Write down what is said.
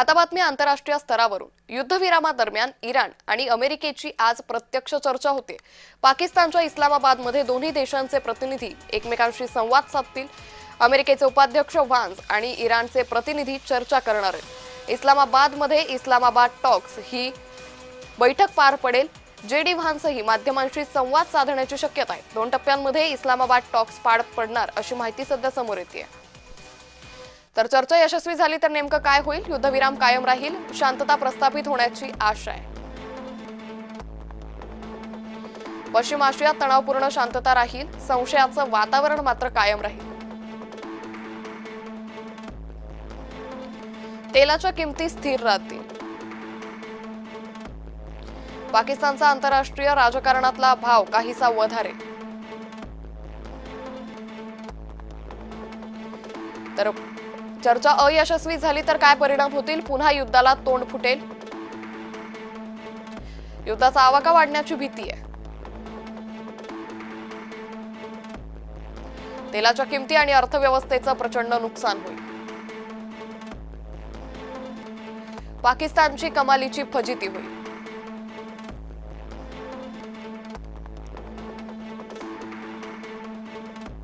आता बातमी आंतरराष्ट्रीय स्तरावरून। युद्धविरामादरम्यान इराण आणि अमेरिकेची आज प्रत्यक्ष चर्चा होते। पाकिस्तानच्या इस्लामाबादमध्ये दोन्ही देशांचे प्रतिनिधी एकमेकांशी संवाद साधतील। अमेरिकेचे उपाध्यक्ष व्हान्स आणि इराणचे प्रतिनिधी चर्चा करणार आहेत। इस्लामाबादमध्ये इस्लामाबाद टॉक्स ही बैठक पार पडेल। जेडी व्हान्सही माध्यमांशी संवाद साधण्याची शक्यता आहे। 2 टप्प्यांमध्ये इस्लामाबाद टॉक्स पार पडणार अशी माहिती सध्या समोर येते। तर चर्चा यशस्वी झाली तर नेमकं काय होईल? युद्धविराम कायम राहील, शांतता प्रस्थापित होण्याची आशा आहे। पश्चिम आशियात तणावपूर्ण शांतता राहील, संशयाचं वातावरण मात्र कायम राहील। तेलाच्या किमती स्थिर राहतील। पाकिस्तानचा आंतरराष्ट्रीय राजकारणातला भाव काहीसा वधारेल। तर चर्चा अयशस्वी झाली तर काय परिणाम होतील? पुन्हा युद्धाला तोंड फुटेल, युद्धाचा आवाका वाढण्याची भीती आहे। तेलाच्या किमती आणि अर्थव्यवस्थेचं प्रचंड नुकसान होईल। पाकिस्तानची कमालीची फजिती होईल।